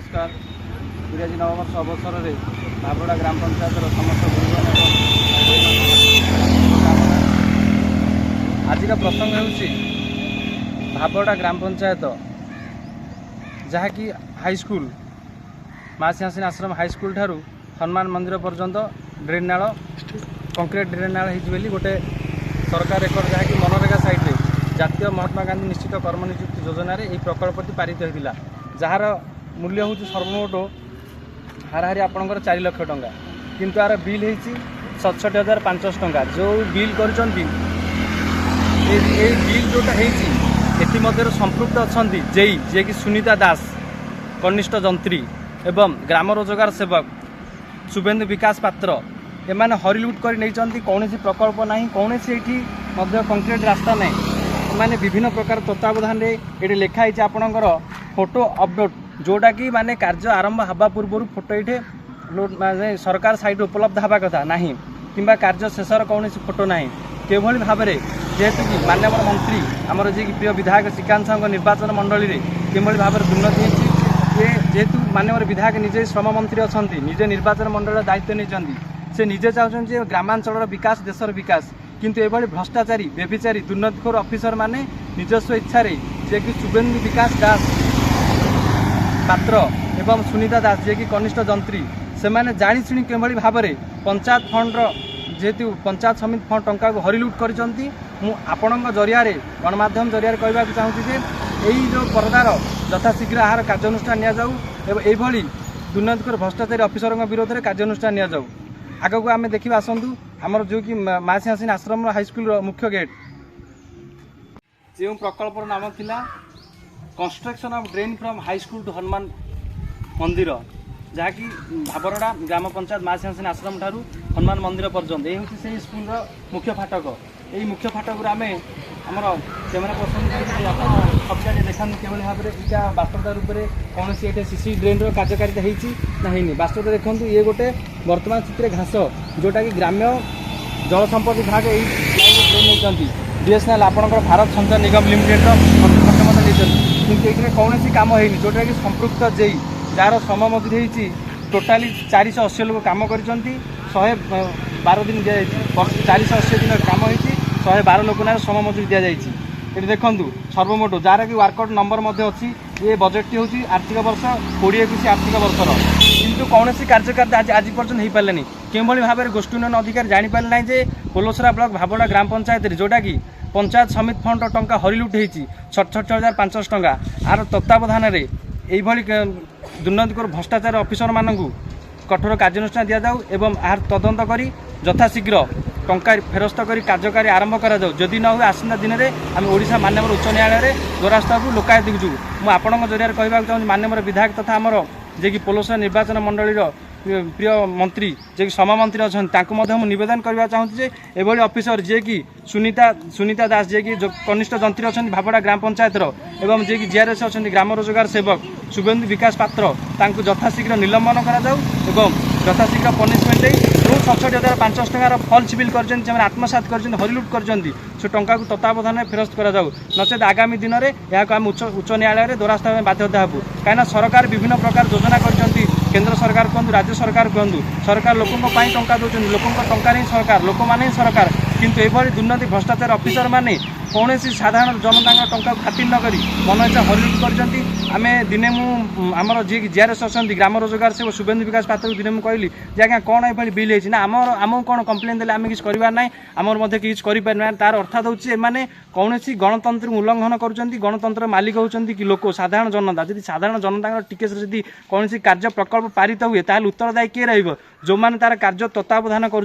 नमस्कार। इंग्राजी नववर्ष अवसर में भाबड़ा ग्राम पंचायत समस्त गुरुजन आज प्रसंग होउछि भाबड़ा ग्राम पंचायत जहाँकि हाईस्कूल माँ सिंहासिनी आश्रम हाईस्कूल ठारू हनुमान मंदिर पर्यंत ड्रेन नाल कंक्रीट ड्रेन नाल होती गोटे सरकार रेकर्ड जहाँकि मनरेगा साइट जातीय महात्मा गांधी निश्चित कर्म नियुक्ति योजना यह प्रकल्पटी पारित होता जार मूल्य हूँ सर्वमोट हाराहारी आपंकर 4 लाख टंका किंतु यार बिल होती 67,500 टंका जो बिल कर बिल जोटा होती संपृक्त अच्छा जेई जे कि सुनीता दास कनिष्ठ जंत्री एवं ग्राम रोजगार सेवक शुभेन्दु विकास पात्र एमाने हरिलुट कर नहीं कौन प्रकल्प ना कौन कंक्रीट रास्ता ना माने विभिन्न प्रकार तत्वावधान ये लिखाई आपणकर फोटो अपलोड जोटा कि माने कार्य आरंभ हवा पूर्व फोटो ये माने सरकार साइट उपलब्ध हवा कथा ना कि कार्य शेषर कौन फोटो ना केभली भाव में जेहेतु कि माननीय मंत्री आमर जी प्रिय विधायक श्रीकांत साहू निर्वाचन मंडली में किभली भाव में दुर्नीति ये जेहेतु माननीय विधायक निजे श्रम मंत्री अच्छा निजे निर्वाचन मंडल दायित्व नहीं से निजे चाहते ग्रामांचल विकास देशर विकास किंतु एभली भ्रष्टाचारी व्यभिचारी दुर्नीतिखोर अफिसर माने निजस्व इच्छा जे कि शुभेन्दु विकास दास पात्र एवं सुनीता दास जे कि कनिष्ठ जंत्री से माने जानी केभली भाव में पंचायत फंड जेहेतु पंचायत समिति फंड टंका को हरिलुट करिसंती आपण जरिया गणमाध्यम जरिया कहवा चाहूँगी यही जो परदार यथाशीघ्र आहार कार्यानुष्ठान नि दुर्नीतिखोर भ्रष्टाचारी अफिसर विरोध में कार्यानुष्ठान नि आग को आम देखा आसतु आमर जो कि माँ सिंहासिनी आश्रम हाईस्कूल मुख्य गेट जो प्रकल्प नाम थिला construction of drain from high school to Hanuman Mandir जहाँकि भाबरड़ा ग्राम पंचायत माँ सिंहासिनी आश्रम ठारू हनुमान मंदिर पर्यंत ये हूँ से स्कूल मुख्य फाटक यही मुख्य फाटक आम आमर कैमेरा पर्सन सबका देखा केवल भाव में यहाँ वास्तवता रूप में कौन ये सीसी ड्रेन कार्यकारिता होनी वास्तवता देखूँ ये गोटे वर्तमान चित्र घास जोटा कि ग्राम्य जल संपद विभाग यही ड्रेन नहीं बीएसएनएल आपंकर भारत संचार निगम लिमिटेड नहीं किंतु ये कौन कम होनी जोटा कि संपृक्त जेई जार श्रम मजूरी होती टोटाली 480 लोग कम कर 112 दिन दि जाए 480 दिन कम होती 112 लोक ना श्रम मजूरी दि जाए ये देखूँ सर्वमोट जार कि वर्कआउट नंबर अच्छी ये बजेट हूँ आर्थिक वर्ष 2021 आर्थिक वर्षर किंतु कौन कार्यकारिता आज पर्यटन हो पारे किभली भाव में गोष्ठी उन्नयन अधिकारी जापारे ना जे पोलोसरा ब्लॉक भाबड़ा ग्राम पंचायत जोटा कि पंचायत समिति फंड टंका हरिलुट होती 67,500 टंका आर तत्वावधान यही दुर्नीतिखोर भ्रष्टाचार अफिसर मानू कठोर कार्यानुष्ठान दि जाऊ एवं आर तदंत कर यथाशीघ्र टंका फेरस्त कर कार्यकारी आरंभ करा जाऊ जदि न हुए आसंता दिन में आम ओडिशा माननीय उच्च न्यायालय द्वारस्थ को लोकायत जो मुझे आपण जरिया कहना चाहूँगी माननीय विधायक तथा आमर जे कि पोलोसरा निर्वाचन मंडल प्रिय मंत्री जे कि श्रम मंत्री अच्छा नवेदन करने चाहूँगी एभली अफिसर जे कि सुनीता दास जे कि कनिष्ठ जंत्री अच्छा भाबड़ा ग्राम पंचायत एवं जे कि जीआरएस अच्छा ग्राम रोजगार सेवक शुभेन्दु विकास पात्र यथाशीघ्र निलंबन करा यथाशीघ्र पनिशमेंट जो 67,500 टंकार फल्स बिल कर आत्मसात कर हरिलुट कर टंका को तत्वावधान फेरस्त करा नचेत आगामी दिन में यहाँ आम उच्च न्यायालय द्वारस्थ बाध्यता हेबू कहीं सरकार विभिन्न प्रकार योजना कर केंद्र सरकार कहूँ राज्य सरकार कहूँ सरकार लोकों टंका दौरान लोकों टंका नहीं सरकार लोक मैंने सरकार किंतु एभली दुर्नीति भ्रष्टाचार अफिसर माने कौन साधारण जनता टंका खातिर नक मन इच्छा हरिलुट कर दिने आमर जी जीआरएस अच्छा ग्राम रोजगार से शुभेन्दु विकास पात्र दिने मुझे कहली जे आज्ञा कौन ये बिल होती ना आम कौन कम्प्लेन देते आम किसी करवार ना आमर किसी कर तार अर्थात होने कौन गणतंत्र उल्लंघन कर गणतंत्र मालिक होती कि लोक साधारण जनता जब साधारण जनता टिके जब कौन कार्य प्रकल्प पारित हुए ताल उत्तरदायी किए रही जो मैंने तार कार्य तत्वावधान कर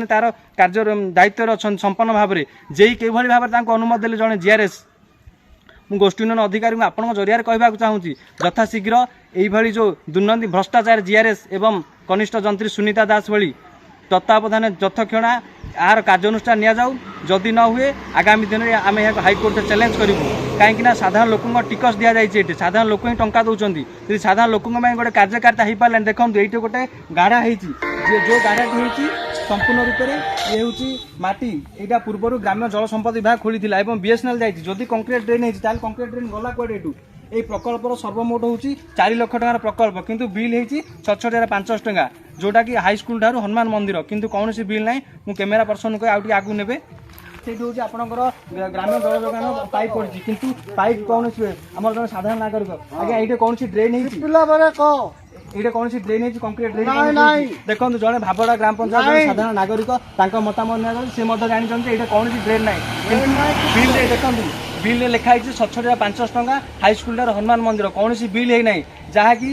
तार कार्य दायित्व अच्छा संपन्न भाव में जे किभली भाव में अनुमति देले जड़े जीआरएस मु गोष्ठी उन्नयन अधिकारी आपण जरिया कहना चाहूँगी यथाशीघ्र यही जो दुर्नीति भ्रष्टाचार जीआरएस एवं कनिष्ठ जंत्री सुनीता दास भली तत्वावधान यथक्षणा यार कार्यानुष्ठान नि जाऊ जदि न हुए आगामी दिन में आम यहाँ हाईकोर्ट चैलेंज करूँ कहीं साधारण लोकों टिकस दि जाए साधारण लोक ही टंका दौरान यदि साधारण लोकों गोटे कार्यकारिता हो पारे देखो ये गोटे गाढ़ा जो गाढ़ाटी होती संपूर्ण रूप से ये हूँ माटी यहाँ पूर्व ग्राम्य जल संपद विभाग खोली बीएसएनएल जाती जदि कंक्रीट ड्रेन होती कंक्रीट ड्रेन गला कौटे এই প্রকল্পর সর্বমোট হচ্ছে 4 লক্ষ টাকার প্রকল্প কিন্তু বিল হয়েছি 6,550 টাকা जोटा कि हाईस्कूल ठार हनुमान मंदिर किंतु कौन सी बिल ना मु कैमेरा पर्सन को आगे आगू ने से आपंकर ग्राम्य जल जोगान पाइप पड़ी किंतु पाइप कौन आम जो साधारण नागरिक आज्ञा ये कौन सी ड्रेन ये कौन सी ड्रेन कंक्रीट ड्रेन देखो जड़े भाबड़ा ग्राम पंचायत साधारण नागरिक मतामत नि जानते ये कौन सी ड्रेन ना बिल देखो बिल लिखाई 6,550 टका हाईस्कूल हनुमान मंदिर कौन सी बिल है ना जहाँकि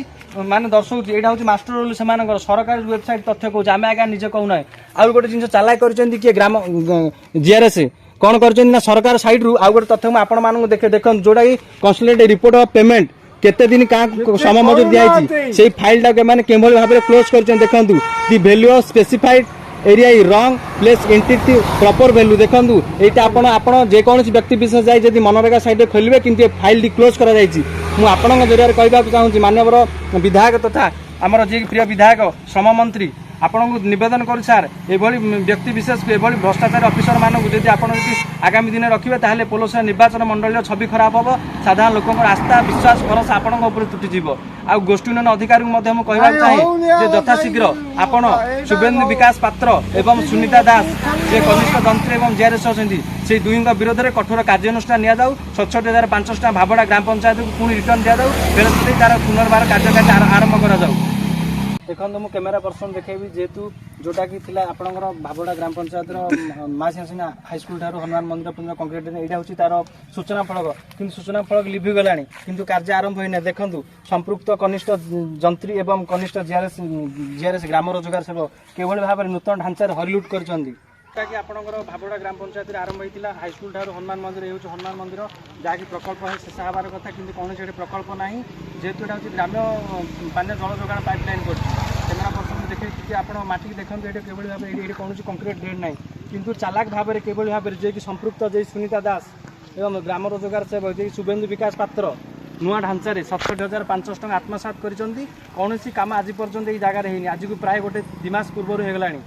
माने दर्शक यहाँ हूँ मास्टर रोल से सरकारी वेबसाइट तथ्य कौन आम आगे निजे कहूना आउ गोटे जिन चालाक किए ग्राम जीआरएस कौन कर सरकार साइड रु आउ गोटे तथ्य मुझे देखे देख जोटा कि कंसुलेट रिपोर्ट ऑफ पेमेंट केते दिन क्या समय मजूर दिखाई से फाइल टाक भाव में क्लोज कर देखो दि वैल्यू ऑफ स्पेसिफाइड एरिया रंग प्लेस एंटिटी प्रॉपर वैल्यू देखो यहाँ आप जेकोसी व्यक्ति विशेष जाए जब मनरेगा साइड खोलेंगे किंतु फाइल टी क्लोज कर मुझे जरिए कहवाक चाहूँगी माननीय विधायक तथा आमर जी प्रिय विधायक श्रम मंत्री आपन को निवेदन कर सार ये व्यक्ति विशेष को ये भ्रष्टाचारी अफिसर मानक जब आप आगामी दिन रखिए ताहले पोलोस निर्वाचन मंडल छवि खराब हम साधारण लोक आस्था विश्वास भरोसा आपण तुटीज आ गोष्ठीन अधिकारी कहवा चाहे यथाशीघ्र आपड़ शुभेन्दु विकास पात्र एवं सुनीता दास जे कनिष्ठ तंत्री और जीआरएस अच्छी से दुई विरोध में कठोर कार्यानुष्ठान नि 6,550 टका भाबड़ा ग्राम पंचायत को पुणी रिटर्न दि जाऊ फेरत तार पुनर्बार कार्यकारी आरंभ कर देखो मु कैमेरा पर्सन देखेबी जेहेतु जोटा कि आपंकर भाबड़ा ग्राम पंचायत मासिना हाईस्कूल ठार हनुमान मंदिर पुनः कंक्रीट यहाँ हूँ तार सूचना फलक कि सूचना फलक लिभिगला किंतु कार्य आरंभ होना देखूँ संपृक्त कनिष्ठ जंत्री एवं कनिष्ठ जीआरएस ग्राम रोजगार सेवक किभली भाव में नूतन ढांचार हरिलुट कर कि आपंकर भाबड़ा ग्राम पंचायत आरंभ होता हाईस्कूल ठार हनुमान मंदिर ये हनुमान मंदिर जहाँकि प्रकल्प है शेष हबार कथा कि कौन से प्रकल्प ना जेहेतु यहाँ हूँ ग्राम्य पानी जल जोगान पाइपलाइन कर कैमेरा पर्सन देखे कि आप माटी देखते ये किभली भाव ये कौन कंक्रीट ड्रेन ना किंतु चालाक भाव में किभली भाव में जे संपृक्त जे सुनीता दास एवं ग्राम रोजगार सेवक जे शुभेन्दु विकास पात्र नुआ ढांचार 6,550 टका आत्मसात कर कौन काम आज पर्यटन ये जगार आज को प्राय गोटे 2 मास पूर्व होगलानी